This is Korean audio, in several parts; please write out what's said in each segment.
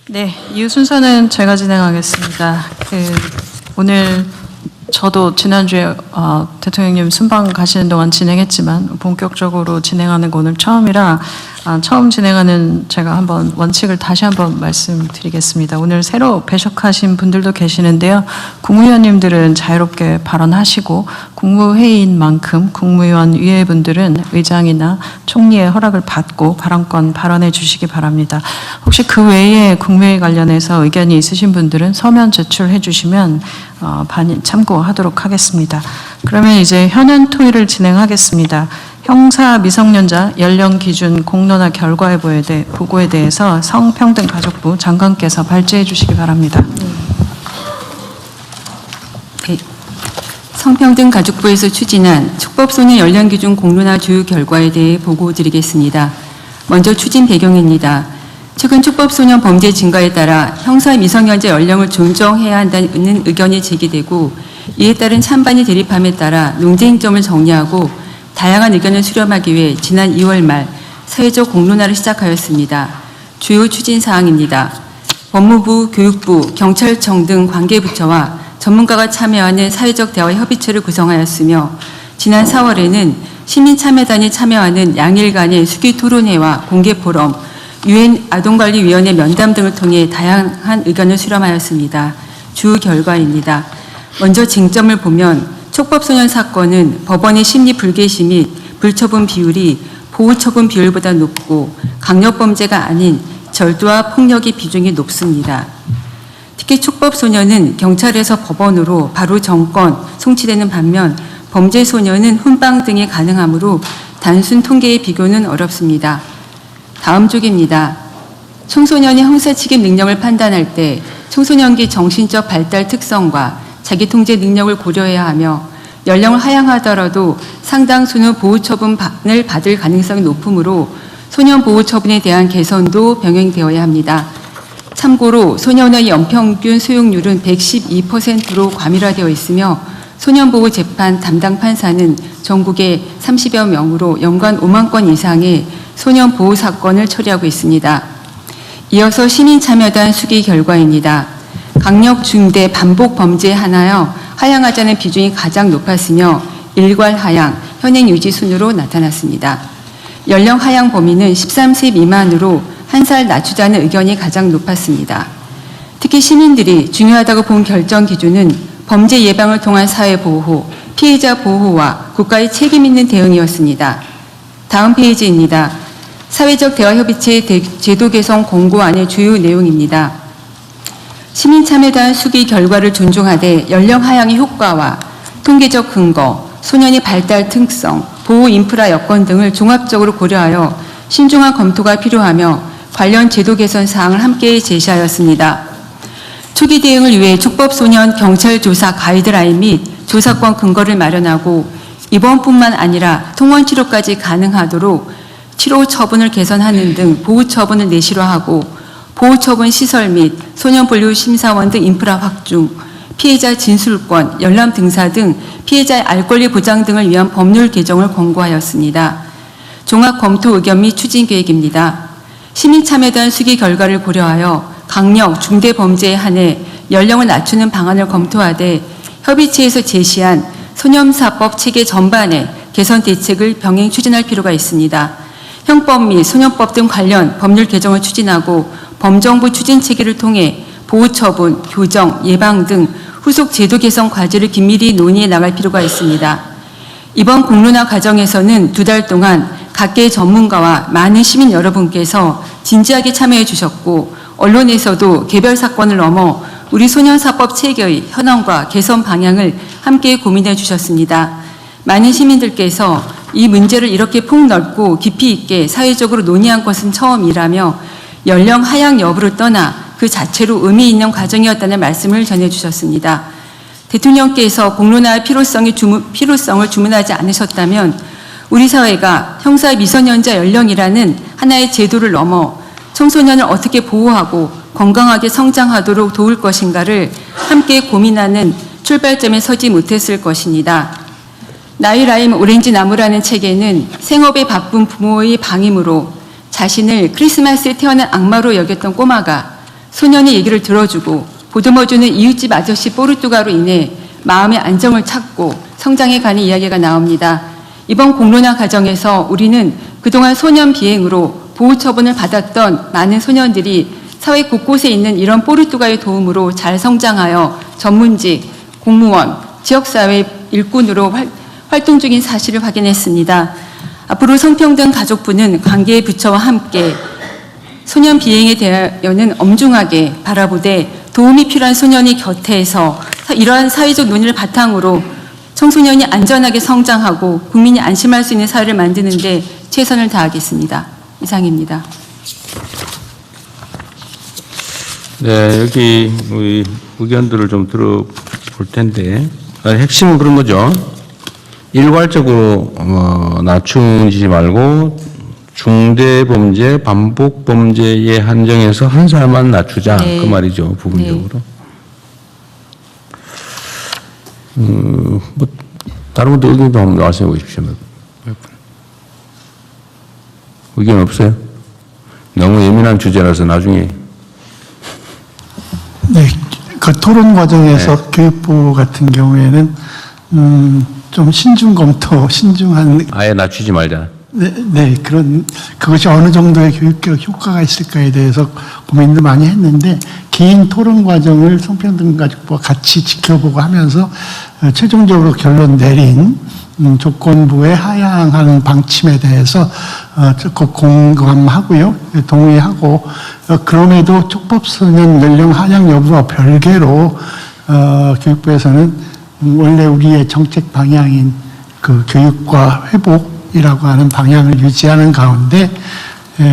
네, 이후 순서는 제가 진행하겠습니다. 오늘 저도 지난주에 대통령님 순방 가시는 동안 진행했지만 본격적으로 진행하는 거 오늘 처음이라 처음 진행하는 제가 한번 원칙을 다시 한번 말씀드리겠습니다. 오늘 새로 배석하신 분들도 계시는데요. 국무위원님들은 자유롭게 발언하시고 국무회의인 만큼 국무위원 위회분들은 의장이나 총리의 허락을 받고 발언권 발언해 주시기 바랍니다. 혹시 그 외에 국무회의 관련해서 의견이 있으신 분들은 서면 제출해 주시면 참고하도록 하겠습니다. 그러면 이제 현안 토의를 진행하겠습니다. 형사 미성년자 연령 기준 공론화 결과 보고에 대해서 성평등가족부 장관께서 발제해 주시기 바랍니다. 네. 성평등가족부에서 추진한 촉법소년 연령 기준 공론화 조율 결과에 대해 보고 드리겠습니다. 먼저 추진 배경입니다. 최근 촉법소년 범죄 증가에 따라 형사 미성년자 연령을 존중해야 한다는 의견이 제기되고 이에 따른 찬반이 대립함에 따라 논쟁점을 정리하고 다양한 의견을 수렴하기 위해 지난 2월 말 사회적 공론화를 시작하였습니다. 주요 추진 사항입니다. 법무부, 교육부, 경찰청 등 관계부처와 전문가가 참여하는 사회적 대화 협의체를 구성하였으며 지난 4월에는 시민참여단이 참여하는 양일간의 수기 토론회와 공개 포럼, 유엔 아동관리위원회 면담 등을 통해 다양한 의견을 수렴하였습니다. 주 결과입니다. 먼저 쟁점을 보면 촉법소년 사건은 법원의 심리 불개시 및 불처분 비율이 보호처분 비율보다 높고 강력범죄가 아닌 절도와 폭력의 비중이 높습니다. 특히 촉법소년은 경찰에서 법원으로 바로 정권 송치되는 반면 범죄소년은 훈방 등이 가능하므로 단순 통계의 비교는 어렵습니다. 다음 쪽입니다. 청소년의 형사책임 능력을 판단할 때 청소년기 정신적 발달 특성과 자기통제 능력을 고려해야 하며 연령을 하향하더라도 상당수는 보호처분을 받을 가능성이 높으므로 소년보호처분에 대한 개선도 병행되어야 합니다. 참고로 소년의 연평균 수용률은 112%로 과밀화되어 있으며 소년보호재판 담당 판사는 전국에 30여 명으로 연간 5만 건 이상의 소년보호 사건을 처리하고 있습니다. 이어서 시민참여단 수기 결과입니다. 강력 중대 반복 범죄에 한하여 하향하자는 비중이 가장 높았으며 일괄 하향, 현행 유지 순으로 나타났습니다. 연령 하향 범위는 13세 미만으로 1살 낮추자는 의견이 가장 높았습니다. 특히 시민들이 중요하다고 본 결정 기준은 범죄 예방을 통한 사회 보호, 피해자 보호와 국가의 책임 있는 대응이었습니다. 다음 페이지입니다. 사회적 대화협의체 제도 개선 공고안의 주요 내용입니다. 시민참여단 수기 결과를 존중하되 연령 하향의 효과와 통계적 근거, 소년의 발달 특성, 보호 인프라 여건 등을 종합적으로 고려하여 신중한 검토가 필요하며 관련 제도 개선 사항을 함께 제시하였습니다. 초기 대응을 위해 촉법소년 경찰 조사 가이드라인 및 조사권 근거를 마련하고 입원뿐만 아니라 통원치료까지 가능하도록 치료 처분을 개선하는 등 보호 처분을 내실화하고 보호처분 시설 및 소년본류심사원 등 인프라 확충, 피해자 진술권, 열람 등사 등 피해자의 알 권리 보장 등을 위한 법률 개정을 권고하였습니다. 종합검토 의견 및 추진 계획입니다. 시민참여단 수기 결과를 고려하여 강력 중대범죄에 한해 연령을 낮추는 방안을 검토하되 협의체에서 제시한 소년사법 체계 전반의 개선 대책을 병행 추진할 필요가 있습니다. 형법 및 소년법 등 관련 법률 개정을 추진하고 범정부 추진 체계를 통해 보호처분, 교정, 예방 등 후속 제도 개선 과제를 긴밀히 논의해 나갈 필요가 있습니다. 이번 공론화 과정에서는 2달 동안 각계의 전문가와 많은 시민 여러분께서 진지하게 참여해 주셨고 언론에서도 개별 사건을 넘어 우리 소년사법 체계의 현황과 개선 방향을 함께 고민해 주셨습니다. 많은 시민들께서 이 문제를 이렇게 폭넓고 깊이 있게 사회적으로 논의한 것은 처음이라며 연령 하향 여부를 떠나 그 자체로 의미 있는 과정이었다는 말씀을 전해주셨습니다. 대통령께서 공론화의 필요성을 주문하지 않으셨다면 우리 사회가 형사 미성년자 연령이라는 하나의 제도를 넘어 청소년을 어떻게 보호하고 건강하게 성장하도록 도울 것인가를 함께 고민하는 출발점에 서지 못했을 것입니다. 나이라임 오렌지 나무라는 책에는 생업에 바쁜 부모의 방임으로 자신을 크리스마스에 태어난 악마로 여겼던 꼬마가 소년의 얘기를 들어주고 보듬어주는 이웃집 아저씨 뽀르뚜가로 인해 마음의 안정을 찾고 성장해 가는 이야기가 나옵니다. 이번 공론화 과정에서 우리는 그동안 소년 비행으로 보호 처분을 받았던 많은 소년들이 사회 곳곳에 있는 이런 뽀르뚜가의 도움으로 잘 성장하여 전문직, 공무원, 지역사회 일꾼으로 활동 중인 사실을 확인했습니다. 앞으로 성평등 가족부는 관계의 부처와 함께 소년 비행에 대하여는 엄중하게 바라보되 도움이 필요한 소년이 곁에서 이러한 사회적 논의를 바탕으로 청소년이 안전하게 성장하고 국민이 안심할 수 있는 사회를 만드는 데 최선을 다하겠습니다. 이상입니다. 네, 여기 우리 의견들을 좀 들어볼 텐데 핵심은 그런 거죠. 일괄적으로 낮추지 말고 중대범죄, 반복범죄에 한정해서 한 살만 낮추자. 네. 그 말이죠, 부분적으로. 뭐 다른 분들 의견도 한번 말씀해 보십시오. 의견 없어요? 너무 예민한 주제라서 나중에. 네, 그 토론 과정에서 교육부 같은 경우에는 좀 신중 검토, 신중한 아예 낮추지 말자. 네, 그것이 어느 정도의 교육적 효과가 있을까에 대해서 고민도 많이 했는데 개인 토론 과정을 성평등가족부와 같이 지켜보고 하면서 최종적으로 결론 내린 조건부에 하향하는 방침에 대해서 적극 공감하고요, 동의하고 그럼에도 촉법소년 연령 하향 여부와 별개로 교육부에서는 원래 우리의 정책 방향인 그 교육과 회복이라고 하는 방향을 유지하는 가운데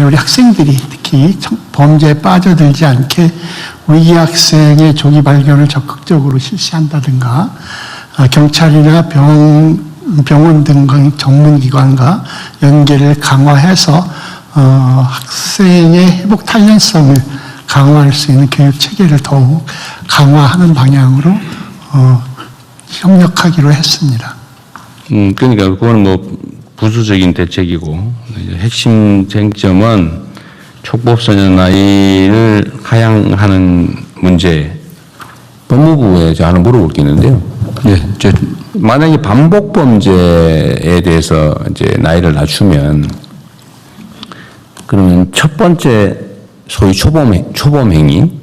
우리 학생들이 특히 범죄에 빠져들지 않게 위기 학생의 조기 발견을 적극적으로 실시한다든가 경찰이나 병원 등 전문기관과 연계를 강화해서 학생의 회복 탄력성을 강화할 수 있는 교육 체계를 더욱 강화하는 방향으로 협력하기로 했습니다. 그러니까 그거는 뭐 부수적인 대책이고 핵심 쟁점은 촉법소년 나이를 하향하는 문제. 법무부에 제가 하나 물어볼 게 있는데요. 네, 만약에 반복 범죄에 대해서 이제 나이를 낮추면 그러면 첫 번째 소위 초범 행위,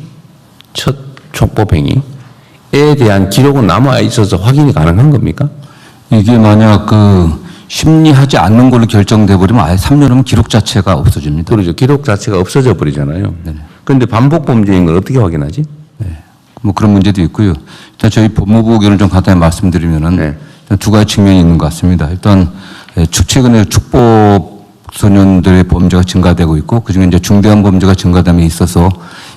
첫 촉법 행위에 대한 기록은 남아 있어서 확인이 가능한 겁니까? 이게 만약 심리하지 않는 걸로 결정돼 버리면 아예 3년이면 기록 자체가 없어집니다. 그러죠. 기록 자체가 없어져 버리잖아요. 그런데 반복 범죄인 걸 어떻게 확인하지? 뭐 그런 문제도 있고요. 일단 저희 법무부 의견을 좀 간단히 말씀드리면은 일단 두 가지 측면이 있는 것 같습니다. 일단 최근에 촉법 소년들의 범죄가 증가되고 있고 그중에 이제 중대한 범죄가 증가됨에 있어서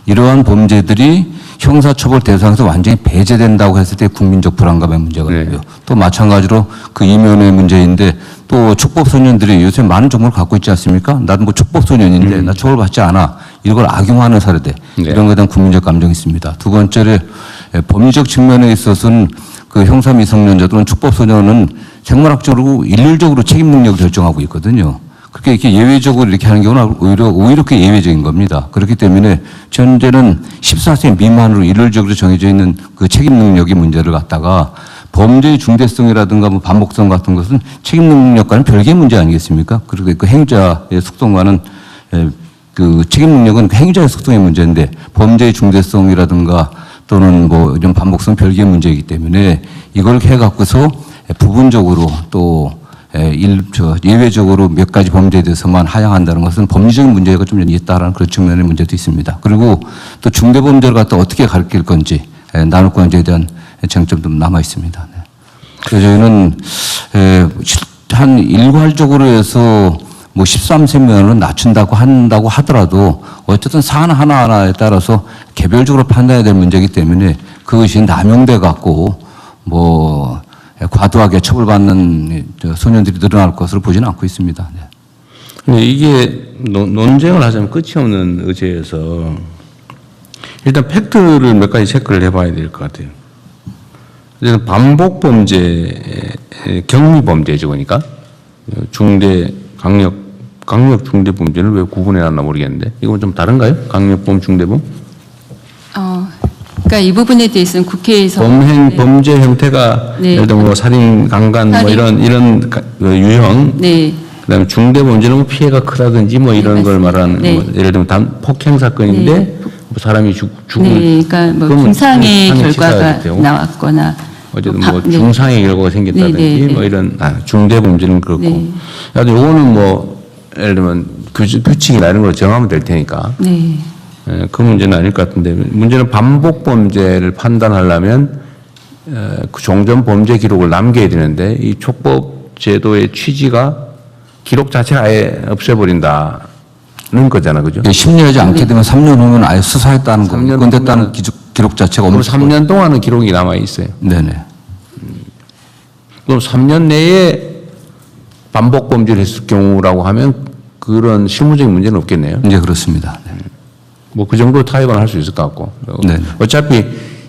이러한 범죄들이 형사처벌 대상에서 완전히 배제된다고 했을 때 국민적 불안감의 문제가 있고요. 또 마찬가지로 그 이면의 문제인데 또 촉법소년들이 요새 많은 정보를 갖고 있지 않습니까? 나도 뭐 촉법소년인데 나 처벌받지 않아. 이걸 악용하는 사례들 이런 것에 대한 국민적 감정이 있습니다. 두 번째로 법리적 측면에 있어서는 그 형사 미성년자 또는 촉법소년은 생물학적으로 일률적으로 책임 능력을 결정하고 있거든요. 그렇게 이렇게 예외적으로 이렇게 하는 경우는 오히려 그게 예외적인 겁니다. 그렇기 때문에 현재는 14세 미만으로 일률적으로 정해져 있는 그 책임 능력의 문제를 갖다가 범죄의 중대성이라든가 뭐 반복성 같은 것은 책임 능력과는 별개의 문제 아니겠습니까? 그리고 그 행자의 속성과는 그 책임 능력은 그 행자의 속성의 문제인데 범죄의 중대성이라든가 또는 뭐 이런 반복성 별개의 문제이기 때문에 이걸 해갖고서 부분적으로 또 예외적으로 몇 가지 범죄에 대해서만 하향한다는 것은 법리적인 문제가 좀 있다라는 그런 측면의 문제도 있습니다. 그리고 또 중대범죄를 갖다 어떻게 가르칠 건지 나눌 건지에 대한 쟁점도 남아 있습니다. 그래서 저희는 한 일괄적으로 해서 뭐 13세면은 낮춘다고 한다고 하더라도 어쨌든 사안 하나하나에 따라서 개별적으로 판단해야 될 문제이기 때문에 그것이 남용돼 갖고 뭐 과도하게 처벌받는 소년들이 늘어날 것으로 보지는 않고 있습니다. 근데 이게 논쟁을 하자면 끝이 없는 의제에서 일단 팩트를 몇 가지 체크를 해봐야 될 것 같아요. 일단 반복 범죄, 경미 범죄죠, 그러니까 중대 강력 중대 범죄를 왜 구분해 놨나 모르겠는데 이건 좀 다른가요? 강력범, 중대범? 그러니까 이 부분에 대해서는 국회에서 범죄 형태가 네. 예를 들어 뭐 살인, 강간 뭐 이런 그 유형, 네, 그다음에 중대 범죄는 뭐 피해가 크다든지 뭐 이런 네, 걸 말하는 네. 뭐 예를 들면 폭행 사건인데 네. 뭐 사람이 죽을 네, 그러니까 뭐 그러면 중상의 상해 결과가 치사하게 되고. 나왔거나 어쨌든 뭐 뭐 네. 중상의 결과가 생겼다든지 네, 네, 네. 뭐 이런 중대 범죄는 그렇고. 네. 하여튼 요거는 뭐 예를 들면 규칙이나 이런 걸 정하면 될 테니까. 네, 예, 그 문제는 아닐 것 같은데 문제는 반복 범죄를 판단하려면 그 종전 범죄 기록을 남겨야 되는데 이 촉법 제도의 취지가 기록 자체를 아예 없애버린다는 거잖아, 그죠? 10년이지 않게 되면 3년 후면 아예 수사했다는 거, 3년 건댔다는 후면은 기록 자체가 그럼 없는 3년 동안은 기록이 남아 있어요. 네네. 그럼 3년 내에 반복 범죄를 했을 경우라고 하면 그런 실무적인 문제는 없겠네요. 이제 그렇습니다. 네. 뭐 그 정도 타협은 할 수 있을 것 같고. 네. 어차피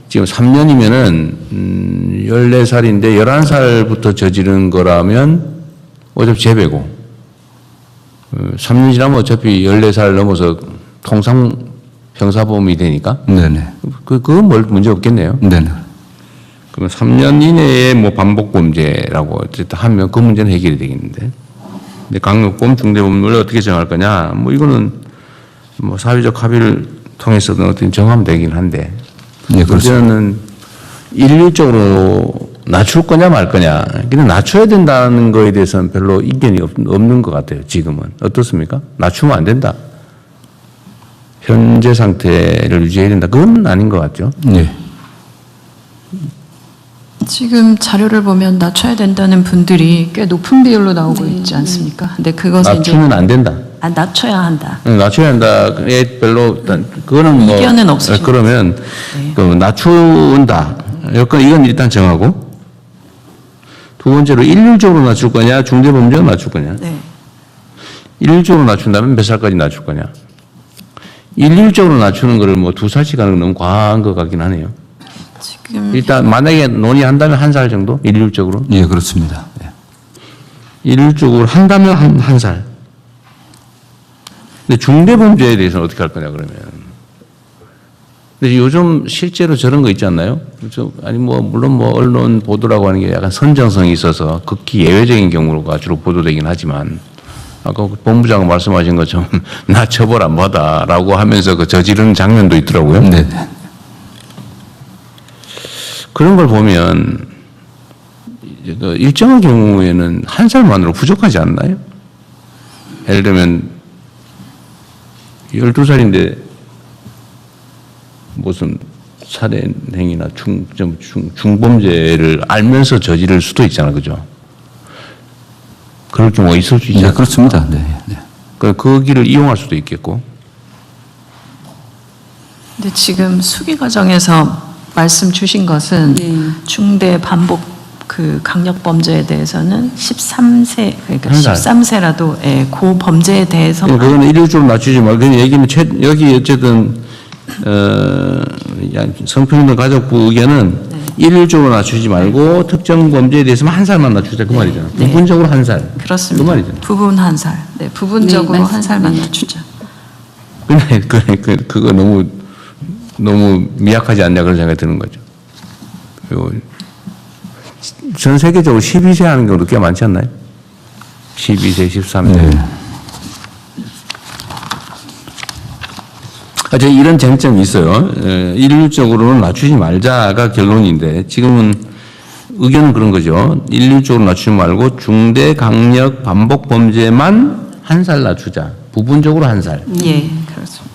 지금 3년이면은 14살인데 11살부터 저지른 거라면 어차피 재배고 3년 지나면 어차피 14살 넘어서 통상 형사범이 되니까 네네. 그건 뭘 문제 없겠네요. 네네. 그러면 3년 이내에 뭐 반복 범죄라고 어쨌든 하면 그 문제는 해결이 되겠는데. 근데 강력범, 중대범을 어떻게 정할 거냐? 뭐 이거는 뭐 사회적 합의를 통해서든 어떻게 정하면 되긴 한데. 네, 그렇습니다. 문제는 일률적으로 낮출 거냐 말 거냐. 그냥 낮춰야 된다는 거에 대해서는 별로 이견이 없는 것 같아요. 지금은. 어떻습니까? 낮추면 안 된다. 현재 상태를 유지해야 된다. 그건 아닌 것 같죠. 네. 지금 자료를 보면 낮춰야 된다는 분들이 꽤 높은 비율로 나오고 있지 않습니까? 근데 그것은 이제 낮추면 안 된다. 낮춰야 한다. 낮춰야 한다에 별로 그거는 뭐 이견은 없으신 그러면 네. 그 낮춘다. 이건 일단 정하고 두 번째로 일률적으로 낮출 거냐 중대범죄로 낮출 거냐. 네. 일률적으로 낮춘다면 몇 살까지 낮출 거냐. 일률적으로 낮추는 거를 뭐 2살씩 하는 건 너무 과한 것 같긴 하네요. 지금 일단 만약에 논의한다면 1살 정도 일률적으로 예, 그렇습니다. 네. 일률적으로 한다면 한 살. 근데 중대범죄에 대해서는 어떻게 할 거냐 그러면. 근데 요즘 실제로 저런 거 있지 않나요? 아니 뭐 물론 뭐 언론 보도라고 하는 게 약간 선정성이 있어서 극히 예외적인 경우가 주로 보도되긴 하지만 아까 본부장은 말씀하신 것처럼 나 처벌 안 받아라고 하면서 그 저지르는 장면도 있더라고요. 네. 그런 걸 보면 일정한 경우에는 1살만으로 부족하지 않나요? 예를 들면 12살인데 무슨 살인행위나 중범죄를 알면서 저지를 수도 있잖아, 그죠? 그럴 경우가 있을 수 네, 있잖아. 그렇습니다. 네. 네. 그 길을 이용할 수도 있겠고. 근데 지금 수기 과정에서 말씀 주신 것은 네. 중대 반복 그 강력 범죄에 대해서는 13세 그러니까 한 살. 13세라도 예, 그 범죄에 대해서 그거는 일률적으로 낮추지 말고 그냥 얘기는 여기 어쨌든 성평등 가족부 의견은 일률적으로 낮추지 말고 특정 범죄에 대해서만 1살만 낮추자 그 말이잖아. 네. 부분적으로 1살. 그렇습니다. 그 말이잖아. 부분 1살. 네, 부분적으로 네, 1살만 맞습니다. 낮추자. 근데 그거 너무 미약하지 않냐 그런 생각이 드는 거죠. 그리고 전 세계적으로 12세 하는 경우도 꽤 많지 않나요? 12세, 13세. 네. 저 이런 쟁점이 있어요. 일률적으로는 낮추지 말자가 결론인데 지금은 의견은 그런 거죠. 일률적으로 낮추지 말고 중대 강력 반복 범죄만 1살 낮추자. 부분적으로 1살. 예, 그렇습니다.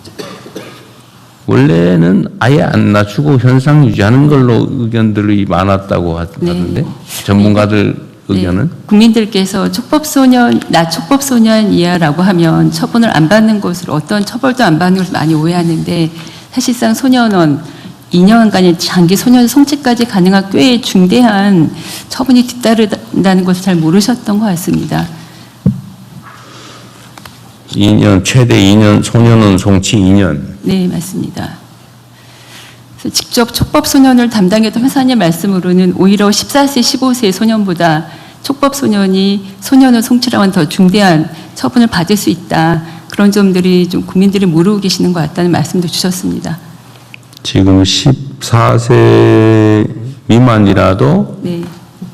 원래는 아예 안 낮추고 현상 유지하는 걸로 의견들이 많았다고 하던데 전문가들 의견은 네. 국민들께서 촉법소년 이하라고 하면 처분을 안 받는 것으로 어떤 처벌도 안 받는 것을 많이 오해하는데 사실상 소년원 2년간의 장기 소년 송치까지 가능한 꽤 중대한 처분이 뒤따른다는 것을 잘 모르셨던 것 같습니다. 2년 최대 2년 소년원 송치 2년. 네, 맞습니다. 그래서 직접 촉법소년을 담당했던 회사님 말씀으로는 오히려 14세, 15세 소년보다 촉법소년이 소년을 송치랑은 더 중대한 처분을 받을 수 있다. 그런 점들이 좀 국민들이 모르고 계시는 것 같다는 말씀도 주셨습니다. 지금 14세 미만이라도 네.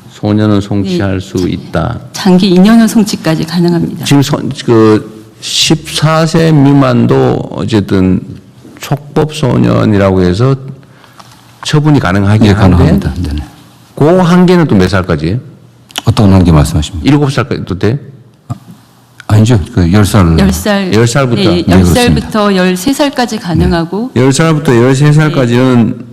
소년은 송치할 수 있다. 장기 2년후 송치까지 가능합니다. 지금 그 14세 미만도 어쨌든 촉법 소년이라고 해서 처분이 가능하긴 예, 한데 가능합니다. 네네. 그 한계는 또 몇 살까지? 어떤 한계 말씀하십니까? 7살까지 또 돼? 아니죠. 그 10살. 10살. 10살부터? 네, 네, 10살부터 13살까지 가능하고 10살부터 13살까지는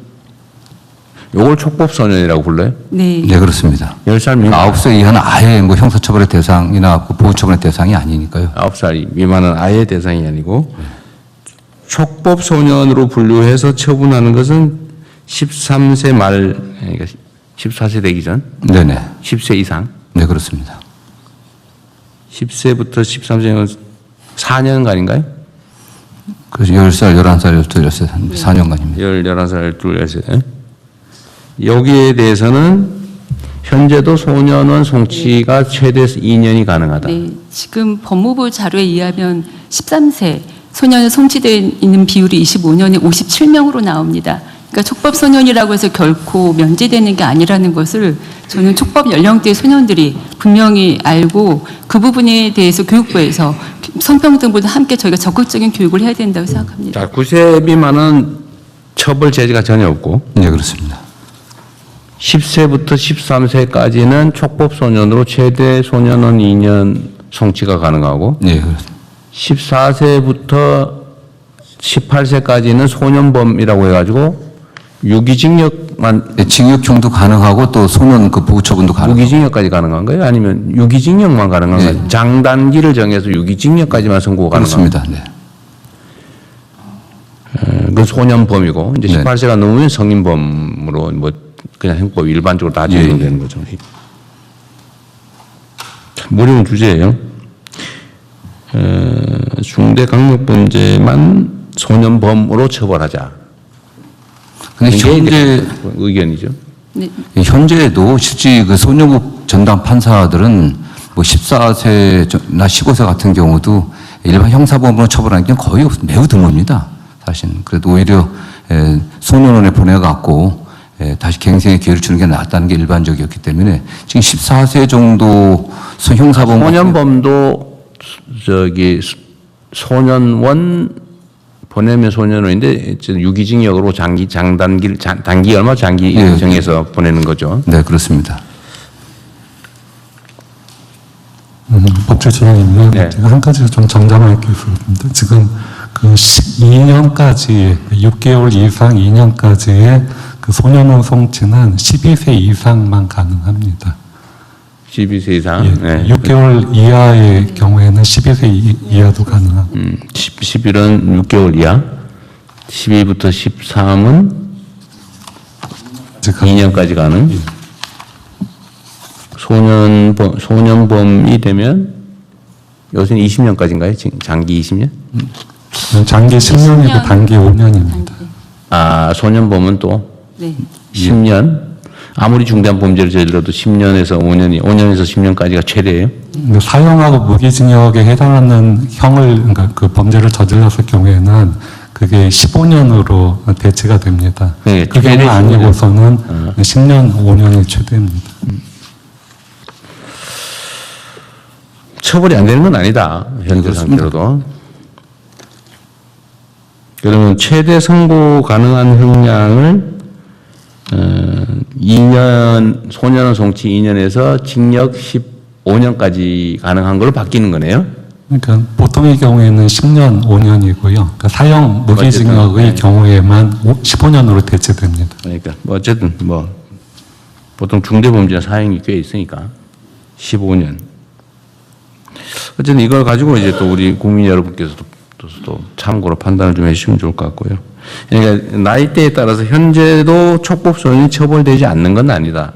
요걸 촉법 소년이라고 불러요? 네. 네, 그렇습니다. 10살 미만. 9세 이하는 아예 뭐 형사처벌의 대상이나 그 보호처분의 대상이 아니니까요. 9살 미만은 아예 대상이 아니고 촉법 소년으로 분류해서 처분하는 것은 13세 말 그러니까 14세 되기 전 네네. 10세 이상 네, 그렇습니다. 10세부터 13세는 4년간인가요? 그래서 10살, 11살, 12살, 4년간입니다. 11살, 12살. 여기에 대해서는 현재도 소년원 송치가 최대 2년이 가능하다. 네, 지금 법무부 자료에 의하면 13세 소년이 송치되어 있는 비율이 25년에 57명으로 나옵니다. 그러니까 촉법 소년이라고 해서 결코 면제되는 게 아니라는 것을 저는 촉법 연령대 소년들이 분명히 알고 그 부분에 대해서 교육부에서 성평등보다 함께 저희가 적극적인 교육을 해야 된다고 생각합니다. 자, 9세 미만은 처벌 제재가 전혀 없고 네, 그렇습니다. 10세부터 13세까지는 촉법 소년으로 최대 소년원 2년 송치가 가능하고 네, 그렇습니다. 14세부터 18세까지는 소년범이라고 해가지고 유기징역만 네, 징역형도 가능하고 또 소년 그 보호처분도 가능하고. 무기징역까지 가능한 거예요? 아니면 유기징역만 가능한 네. 거예요? 장단기를 정해서 유기징역까지만 선고가 가능한 거예요? 그렇습니다. 네. 그 소년범이고 이제 네. 18세가 넘으면 성인범으로 뭐 그냥 형법 일반적으로 다 적용되는 거죠. 참 어려운 주제예요. 중대 강력범죄만 소년범으로 처벌하자. 근데 현재 의견이죠. 네. 현재도 실제 그 소년국 전담 판사들은 뭐 14세나 15세 같은 경우도 일반 형사범으로 처벌하는 게 거의 매우 드뭅니다. 사실은. 그래도 오히려 소년원에 보내갖고 다시 갱생의 기회를 주는 게 낫다는 게 일반적이었기 때문에 지금 14세 정도 형사범 소년범도 저기 소년원 보내면 소년원인데 유기징역으로 단기 얼마 장기 예, 정해서 보내는 거죠. 네, 그렇습니다. 법제처장님, 네. 제가 한 가지 좀 정정할 게 있습니다. 지금 그 12년까지, 6개월 이상 2년까지의 그 소년원 송치는 12세 이상만 가능합니다. 12세 이상. 예, 네. 6개월 이하의 경우에는 12세 이하도 가능합니다. 11은 6개월 이하, 12부터 13은 2년까지 가는. 소년범이 되면 요새는 20년까지인가요? 장기 20년? 장기 10년이고 10년. 단기 5년입니다. 아, 소년범은 또 네. 10년? 아무리 중대한 범죄를 저질러도 10년에서 5년에서 10년까지가 최대예요? 사형하고 무기징역에 해당하는 형을, 그러니까 그 범죄를 저질렀을 경우에는 그게 15년으로 대체가 됩니다. 네, 그 최대 경우 15년. 아니고서는 10년, 5년이 최대입니다. 처벌이 안 되는 건 아니다. 현재 그렇습니다. 상태로도. 그러면 최대 선고 가능한 형량을 2년, 소년원 송치 2년에서 징역 15년까지 가능한 걸로 바뀌는 거네요. 그러니까 보통의 경우에는 10년, 5년이고요. 그러니까 사형 무기징역의 어쨌든, 네. 경우에만 15년으로 대체됩니다. 그러니까 뭐 어쨌든 뭐 보통 중대범죄는 사형이 꽤 있으니까 15년. 어쨌든 이걸 가지고 이제 또 우리 국민 여러분께서도 또 참고로 판단을 좀 해주시면 좋을 것 같고요. 그러니까 나이대에 따라서 현재도 촉법소년이 처벌되지 않는 건 아니다.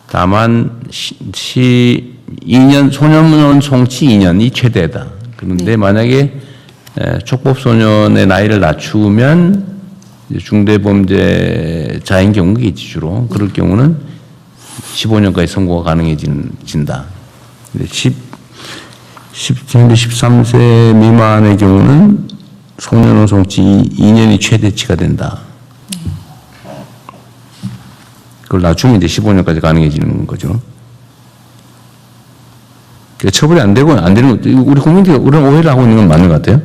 다만 2년 소년원 송치 2년이 최대다. 그런데 만약에 촉법소년의 나이를 낮추면 중대범죄자인 경우겠지 주로. 그럴 경우는 15년까지 선고가 가능해진다. 13세 미만의 경우는 소년원 송치 2년이 최대치가 된다. 그걸 낮추면 이제 15년까지 가능해지는 거죠. 처벌이 안 되고 안 되는 거, 우리 국민들이 그런 오해를 하고 있는 건 맞는 것 같아요.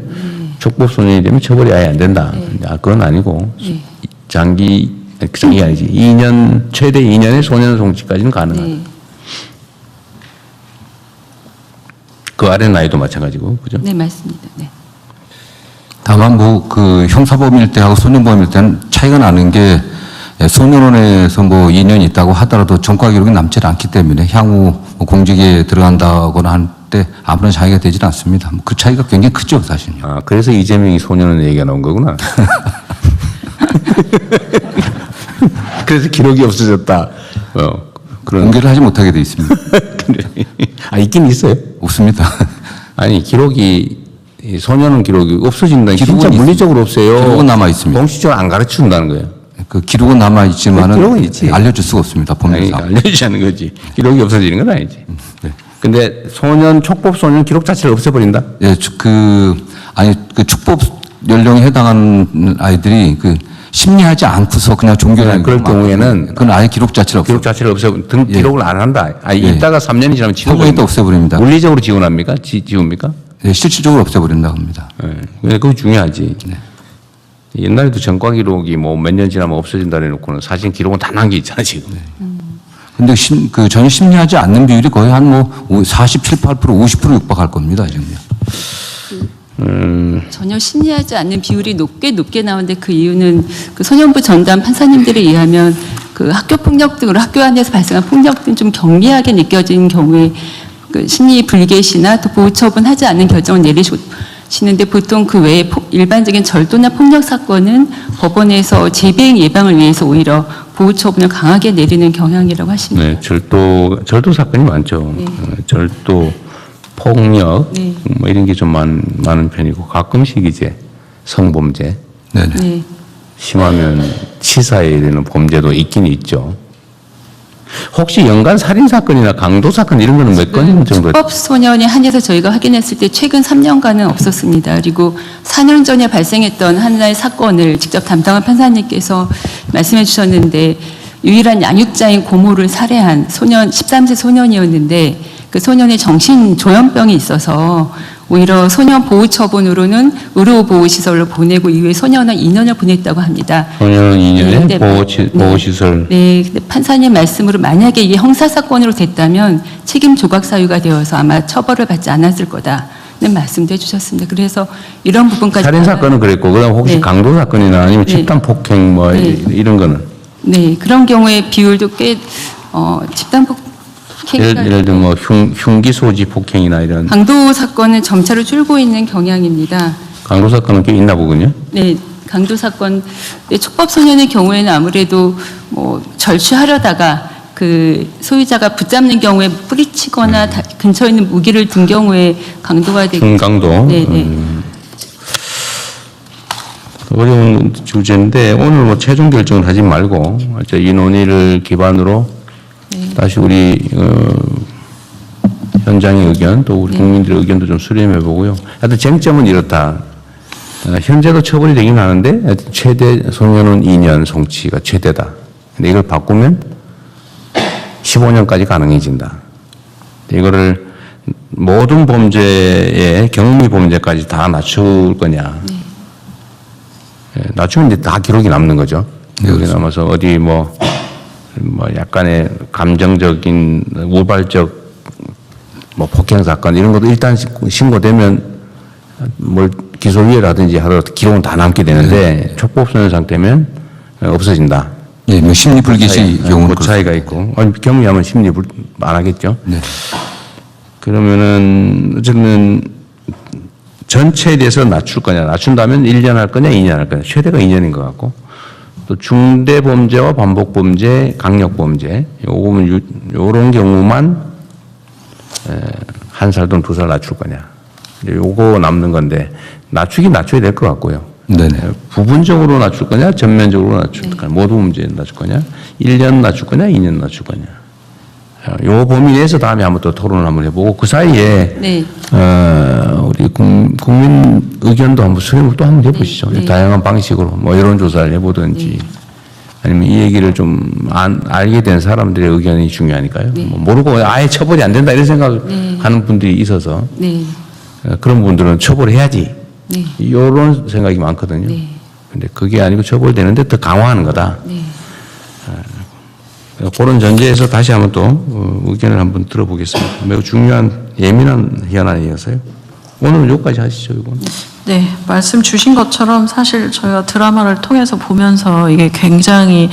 촉법 소년이 되면 처벌이 아예 안 된다. 그건 아니고 장기가 아니지. 2년 최대 2년의 소년 송치까지는 가능하다. 그 아래 나이도 마찬가지고, 그죠? 네, 맞습니다. 네. 다만 뭐 그 형사범일 때하고 소년범일 때는 차이가 나는 게 소년원에서 뭐 2년이 있다고 하더라도 전과 기록이 남지 않기 때문에 향후 뭐 공직에 들어간다거나 할 때 아무런 차이가 되질 않습니다. 그 차이가 굉장히 크죠, 사실요. 아, 그래서 이재명이 소년원 얘기가 나온 거구나. 그래서 기록이 없어졌다. 그런. 공개를 하지 못하게 돼 있습니다. 아, 있긴 있어요. 없습니다. 아니, 기록이, 이 소년원 기록이 없어진다는 게 진짜 기록은 물리적으로 없어요. 기록은 남아 있습니다. 공식적으로 안 가르쳐 준다는 거예요. 그 기록은 남아 그 있지만은 기록은 있지. 알려줄 수가 없습니다. 아니, 법률상. 알려주지 않는 거지. 기록이 없어지는 건 아니지. 네. 근데 소년, 촉법 소년 기록 자체를 없애버린다? 예, 그 축법 연령에 해당하는 아이들이 그 심리하지 않고서 그냥 종교를 그럴 경우에는 그건 아예 기록 자체를 기록 자체를 없애버린, 예. 기록을 안 한다. 아니, 예. 있다가 3년이 지나면 허가에도 없애버립니다. 물리적으로 지원합니까? 지웁니까? 예, 실질적으로 없애버린다고 합니다. 예. 그거 중요하지. 옛날에도 전과 기록이 뭐 몇 년 지나면 없어진다 해놓고는 사실 기록은 다 남겨 있잖아, 지금. 근데 전혀 심리하지 않는 비율이 거의 한 뭐 47, 8%, 50% 육박할 겁니다, 지금요. 전혀 심리하지 않는 비율이 높게 나오는데 그 이유는 그 소년부 전담 판사님들에 의하면 그 학교 폭력 등으로 학교 안에서 발생한 폭력 등 좀 경미하게 느껴지는 경우에 그 심리 불개시나 또 보호 처분하지 않는 결정을 내리시는데 보통 그 외에 일반적인 절도나 폭력 사건은 법원에서 재배행 예방을 위해서 오히려 보호 처분을 강하게 내리는 경향이라고 하십니다. 네, 절도 사건이 많죠. 절도, 폭력, 네. 뭐 이런 게 좀 많은 편이고, 가끔씩 이제 성범죄, 네네. 네. 심하면 치사에 이르는 범죄도 있긴 있죠. 혹시 연간 살인 사건이나 강도 사건 이런 거는 몇 건 정도? 촉법 소년에 한해서 저희가 확인했을 때 최근 3년간은 없었습니다. 그리고 4년 전에 발생했던 하나의 사건을 직접 담당한 판사님께서 말씀해 주셨는데 유일한 양육자인 고모를 살해한 소년 13세 소년이었는데 그 소년의 정신조현병이 있어서 오히려 소년 보호 처분으로는 의료보호시설로 보내고 이후에 소년은 2년을 보냈다고 합니다. 소년은 2년에 네, 보호시설. 네, 근데 판사님 말씀으로 만약에 이게 형사사건으로 됐다면 책임 조각 사유가 되어서 아마 처벌을 받지 않았을 거다는 말씀도 해주셨습니다. 그래서 이런 부분까지 살인 사건은 그랬고, 그다음 혹시 네. 강도 사건이나 아니면 네. 집단 폭행 뭐 네. 이런 거는 네, 그런 경우에 비율도 꽤 집단 폭행 예를 들면 뭐 흉기 소지 폭행이나 이런 강도 사건은 점차로 줄고 있는 경향입니다. 강도 사건은 꽤 있나 보군요. 네, 강도 사건, 네, 촉법 소년의 경우에는 아무래도 뭐 절취하려다가 그 소유자가 붙잡는 경우에 뿌리치거나 근처에 있는 무기를 든 경우에 강도가 되고. 중강도. 네, 네. 어려운 주제인데 오늘 뭐 최종 결정을 하지 말고 이 논의를 기반으로 다시 우리 현장의 의견 또 우리 국민들의 의견도 좀 수렴해 보고요. 하여튼 쟁점은 이렇다. 현재도 처벌이 되긴 하는데 하여튼 최대 소년은 2년 송치가 최대다. 근데 이걸 바꾸면 15년까지 가능해진다. 이거를 모든 범죄의 경미 범죄까지 다 낮출 거냐. 낮추면 이제 다 기록이 남는 거죠. 기록이 남아서 어디 뭐 약간의 감정적인 우발적 뭐 폭행 사건 이런 것도 일단 신고되면 뭘 기소유예라든지 하더라도 기록은 다 남게 되는데 촉법소년 상태면 없어진다. 예, 뭐 심리 불개시 경우는 그 차이가 있고 경미하면 심리 안 하겠죠. 네. 그러면은 어쨌든 전체에 대해서 낮출 거냐, 낮춘다면 1년 할 거냐, 2년 할 거냐, 최대가 2년인 것 같고, 또 중대범죄와 반복범죄, 강력범죄, 요런 경우만 1살 또는 2살 낮출 거냐. 요거 남는 건데, 낮추긴 낮춰야 될 것 같고요. 네네. 부분적으로 낮출 거냐, 전면적으로 낮출 거냐, 모든 문제에 낮출 거냐, 1년 낮출 거냐, 2년 낮출 거냐. 요 범위 내에서 다음에 한번 또 토론을 한번 해보고 그 사이에 네. 우리 국민 의견도 한번 수렴을 또 한번 해보시죠. 네. 다양한 방식으로 뭐 여론조사를 해보든지 아니면 이 얘기를 좀 알게 된 사람들의 의견이 중요하니까요. 네. 뭐 모르고 아예 처벌이 안 된다 이런 생각을 네. 하는 분들이 있어서 네. 그런 분들은 처벌해야지 네. 이런 생각이 많거든요. 네. 근데 그게 아니고 처벌되는데 더 강화하는 거다. 네. 그런 전제에서 다시 한번 또 의견을 한번 들어보겠습니다. 매우 중요한 예민한 현안이어서요. 오늘은 여기까지 하시죠, 이건. 네, 말씀 주신 것처럼 사실 저희가 드라마를 통해서 보면서 이게 굉장히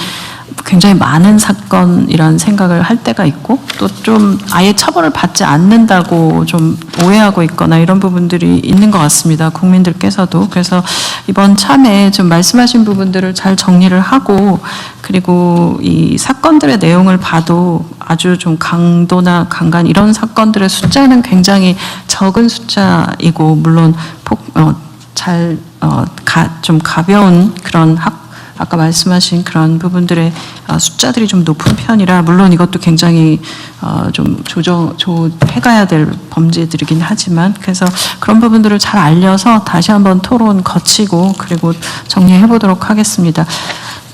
많은 사건이라는 생각을 할 때가 있고 또 좀 아예 처벌을 받지 않는다고 좀 오해하고 있거나 이런 부분들이 있는 것 같습니다. 국민들께서도. 그래서 이번 참에 좀 말씀하신 부분들을 잘 정리를 하고 그리고 이 사건들의 내용을 봐도 아주 좀 강도나 강간 이런 사건들의 숫자는 굉장히 적은 숫자이고 물론 좀 가벼운 그런 아까 말씀하신 그런 부분들의 숫자들이 좀 높은 편이라 물론 이것도 굉장히 좀 조정해가야 될 범죄들이긴 하지만 그래서 그런 부분들을 잘 알려서 다시 한번 토론 거치고 그리고 정리해 보도록 하겠습니다.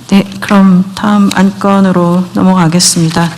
네, 그럼 다음 안건으로 넘어가겠습니다.